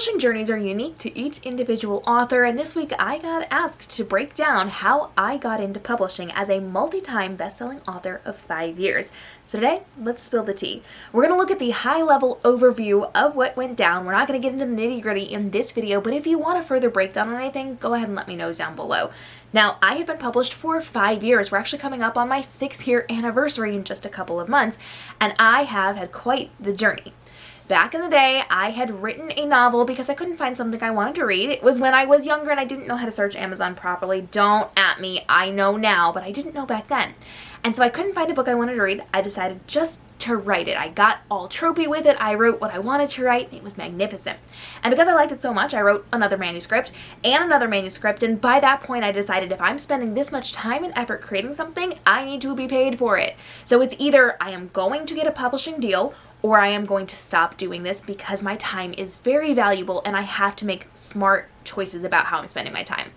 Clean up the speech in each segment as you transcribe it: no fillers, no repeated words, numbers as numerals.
Publishing journeys are unique to each individual author, and this week I got asked to break down how I got into publishing as a multi-time best-selling author of 5 years. So today, let's spill the tea. We're going to look at the high-level overview of what went down. We're not going to get into the nitty-gritty in this video, but if you want a further breakdown on anything, go ahead and let me know down below. Now, I have been published for 5 years. We're actually coming up on my 6th-year anniversary in just a couple of months, and I have had quite the journey. Back in the day, I had written a novel because I couldn't find something I wanted to read. It was when I was younger and I didn't know how to search Amazon properly. Don't at me, I know now, but I didn't know back then. And so I couldn't find a book I wanted to read. I decided just to write it. I got all tropey with it. I wrote what I wanted to write. It was magnificent. And because I liked it so much, I wrote another manuscript. And by that point, I decided if I'm spending this much time and effort creating something, I need to be paid for it. So it's either I am going to get a publishing deal or I am going to stop doing this because my time is very valuable and I have to make smart choices about how I'm spending my time.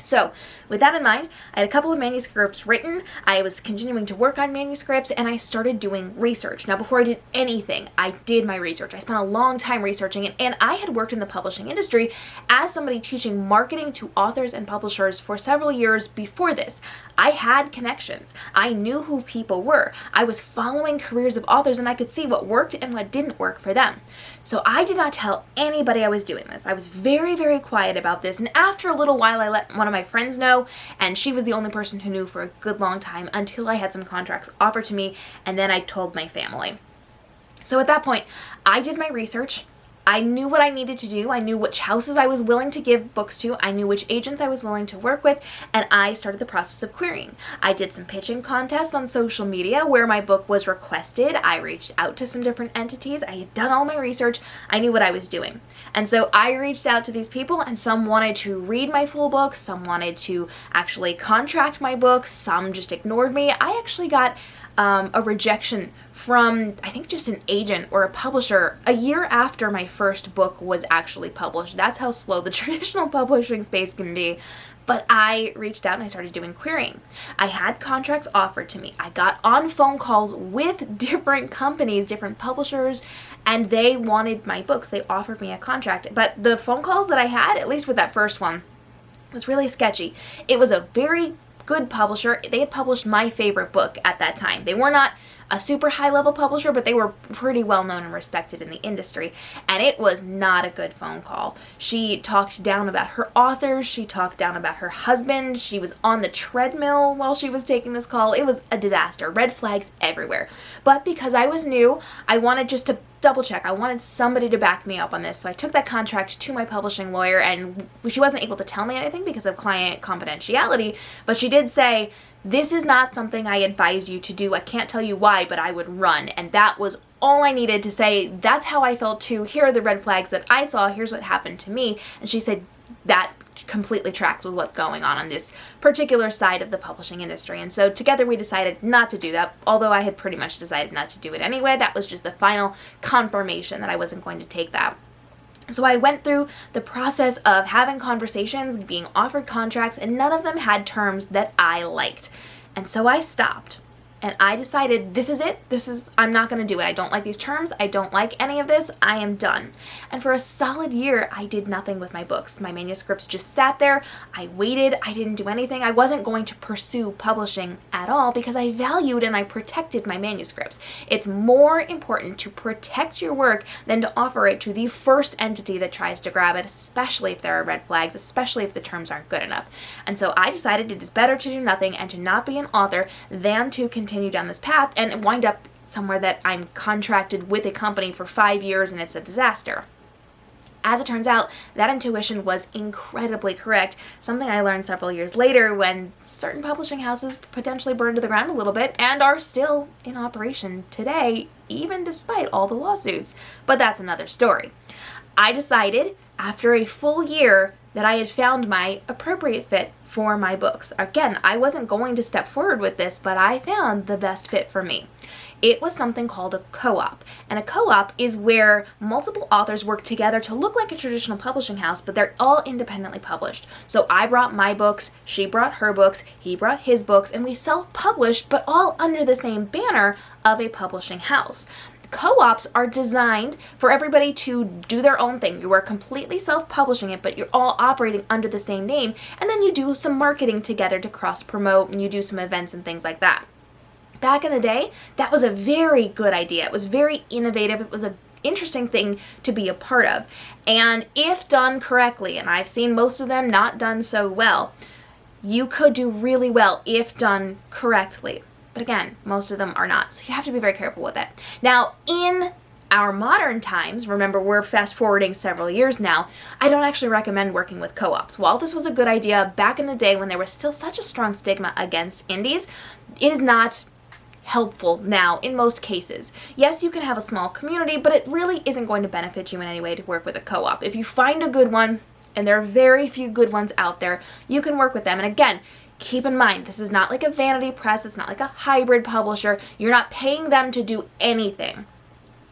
So, with that in mind, I had a couple of manuscripts written, I was continuing to work on manuscripts, and I started doing research. Now, before I did anything, I did my research. I spent a long time researching it, and I had worked in the publishing industry as somebody teaching marketing to authors and publishers for several years before this. I had connections. I knew who people were. I was following careers of authors, and I could see what worked and what didn't work for them. So I did not tell anybody I was doing this. I was very, very quiet about this, and after a little while, I let one of my friends know, and she was the only person who knew for a good long time until I had some contracts offered to me, and then I told my family. So at that point, I did my research. I knew what I needed to do. I knew which houses I was willing to give books to. I knew which agents I was willing to work with, and I started the process of querying. I did some pitching contests on social media where my book was requested. I reached out to some different entities. I had done all my research. I knew what I was doing. And so I reached out to these people, and some wanted to read my full books. Some wanted to actually contract my books. Some just ignored me. I actually got a rejection from, I think, just an agent or a publisher a year after my first book was actually published. That's how slow the traditional publishing space can be. But I reached out and I started doing querying. I had contracts offered to me. I got on phone calls with different companies, different publishers, and they wanted my books. They offered me a contract. But the phone calls that I had, at least with that first one, was really sketchy. It was a very good publisher. They had published my favorite book at that time. They were not a super high-level publisher, but they were pretty well-known and respected in the industry, and it was not a good phone call. She talked down about her authors. She talked down about her husband. She was on the treadmill while she was taking this call. It was a disaster. Red flags everywhere. But because I was new, I wanted just to double check. I wanted somebody to back me up on this, so I took that contract to my publishing lawyer, and she wasn't able to tell me anything because of client confidentiality, but she did say, "This is not something I advise you to do. I can't tell you why, but I would run." And that was all I needed to say. That's how I felt too. Here are the red flags that I saw. Here's what happened to me. And she said that completely tracks with what's going on this particular side of the publishing industry. And so together we decided not to do that, although I had pretty much decided not to do it anyway. That was just the final confirmation that I wasn't going to take that. So I went through the process of having conversations, being offered contracts, and none of them had terms that I liked. And so I stopped. And I decided, this is it. I'm not going to do it. I don't like these terms. I don't like any of this. I am done. And for a solid year, I did nothing with my books. My manuscripts just sat there. I waited. I didn't do anything. I wasn't going to pursue publishing at all because I valued and I protected my manuscripts. It's more important to protect your work than to offer it to the first entity that tries to grab it, especially if there are red flags, especially if the terms aren't good enough. And so I decided it is better to do nothing and to not be an author than to continue down this path and wind up somewhere that I'm contracted with a company for 5 years and it's a disaster. As it turns out, that intuition was incredibly correct, something I learned several years later when certain publishing houses potentially burned to the ground a little bit and are still in operation today, even despite all the lawsuits. But that's another story. I decided after a full year that I had found my appropriate fit for my books. Again, I wasn't going to step forward with this, but I found the best fit for me. It was something called a co-op. And a co-op is where multiple authors work together to look like a traditional publishing house, but they're all independently published. So I brought my books, she brought her books, he brought his books, and we self-published, but all under the same banner of a publishing house. co-ops are designed for everybody to do their own thing. You are completely self-publishing it, but you're all operating under the same name, and then you do some marketing together to cross-promote, and you do some events and things like that. Back in the day, that was a very good idea. It was very innovative. It was an interesting thing to be a part of. And if done correctly, and I've seen most of them not done so well, you could do really well if done correctly. But again, most of them are not. So you have to be very careful with it. Now, in our modern times, remember we're fast forwarding several years now, I don't actually recommend working with co-ops. While this was a good idea back in the day when there was still such a strong stigma against indies, it is not helpful now in most cases. Yes, you can have a small community, but it really isn't going to benefit you in any way to work with a co-op. If you find a good one, and there are very few good ones out there, you can work with them. And again, keep in mind, this is not like a vanity press, it's not like a hybrid publisher. You're not paying them to do anything.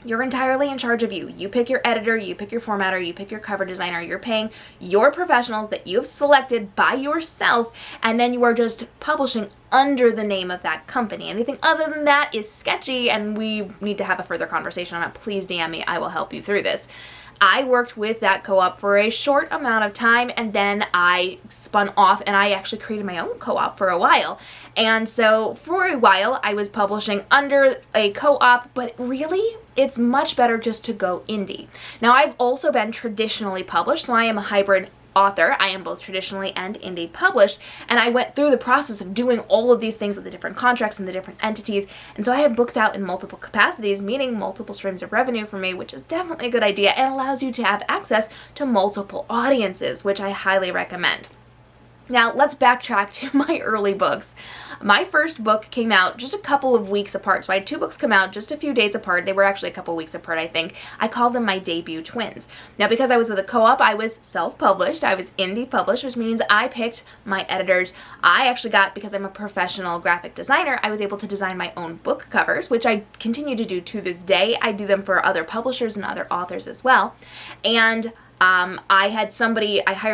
You're entirely in charge of you. You pick your editor, you pick your formatter, you pick your cover designer. You're paying your professionals that you've selected by yourself, and then you are just publishing under the name of that company. Anything other than that is sketchy, and we need to have a further conversation on it. Please DM me, I will help you through this. I worked with that co-op for a short amount of time, and then I spun off and I actually created my own co-op for a while. And so for a while I was publishing under a co-op, but really it's much better just to go indie. Now, I've also been traditionally published, so I am a hybrid author. I am both traditionally and indie published, and I went through the process of doing all of these things with the different contracts and the different entities, and so I have books out in multiple capacities, meaning multiple streams of revenue for me, which is definitely a good idea and allows you to have access to multiple audiences, which I highly recommend. Now, let's backtrack to my early books. My first book came out just a couple of weeks apart. So I had two books come out just a few days apart. They were actually a couple weeks apart, I think. I called them my debut twins. Now, because I was with a co-op, I was self-published. I was indie published, which means I picked my editors. I actually got, because I'm a professional graphic designer, I was able to design my own book covers, which I continue to do to this day. I do them for other publishers and other authors as well. And I hired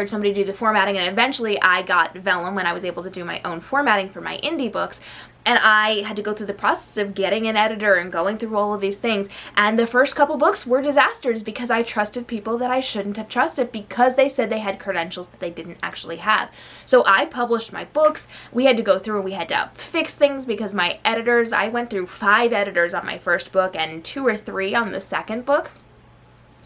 somebody to do the formatting, and eventually I got Vellum when I was able to do my own formatting for my indie books. And I had to go through the process of getting an editor and going through all of these things. And the first couple books were disasters because I trusted people that I shouldn't have trusted because they said they had credentials that they didn't actually have. So I published my books. We had to go through and we had to fix things because my editors, I went through 5 editors on my first book and 2 or 3 on the second book.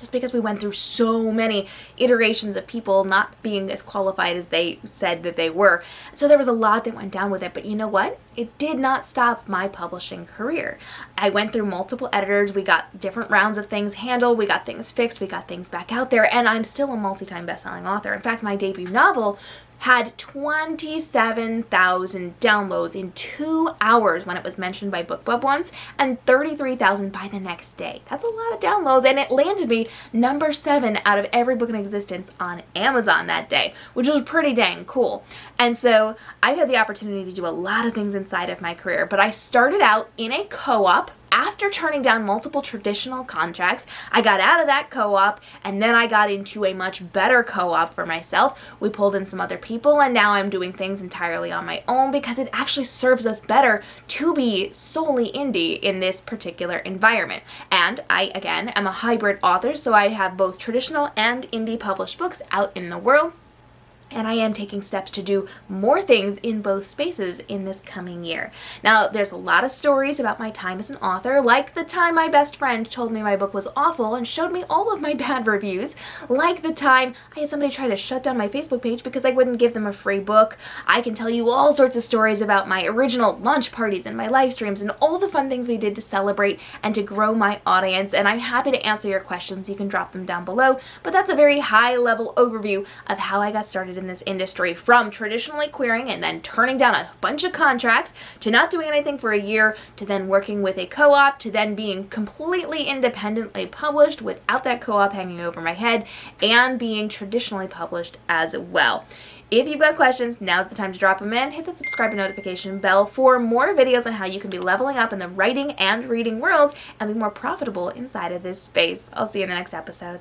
Just because we went through so many iterations of people not being as qualified as they said that they were. So there was a lot that went down with it, but you know what? It did not stop my publishing career. I went through multiple editors, we got different rounds of things handled, we got things fixed, we got things back out there, and I'm still a multi-time best-selling author. In fact, my debut novel had 27,000 downloads in 2 hours when it was mentioned by BookBub once, and 33,000 by the next day. That's a lot of downloads, and it landed me number 7 out of every book in existence on Amazon that day, which was pretty dang cool. And so I've had the opportunity to do a lot of things inside of my career, but I started out in a co-op. After turning down multiple traditional contracts, I got out of that co-op, and then I got into a much better co-op for myself. We pulled in some other people, and now I'm doing things entirely on my own because it actually serves us better to be solely indie in this particular environment. And I, again, am a hybrid author, so I have both traditional and indie published books out in the world. And I am taking steps to do more things in both spaces in this coming year. Now, there's a lot of stories about my time as an author, like the time my best friend told me my book was awful and showed me all of my bad reviews, like the time I had somebody try to shut down my Facebook page because I wouldn't give them a free book. I can tell you all sorts of stories about my original launch parties and my live streams and all the fun things we did to celebrate and to grow my audience, and I'm happy to answer your questions. You can drop them down below, but that's a very high-level overview of how I got started in this industry, from traditionally querying and then turning down a bunch of contracts to not doing anything for a year to then working with a co-op to then being completely independently published without that co-op hanging over my head and being traditionally published as well. If you've got questions, now's the time to drop them in. Hit that subscribe and notification bell for more videos on how you can be leveling up in the writing and reading worlds and be more profitable inside of this space. I'll see you in the next episode.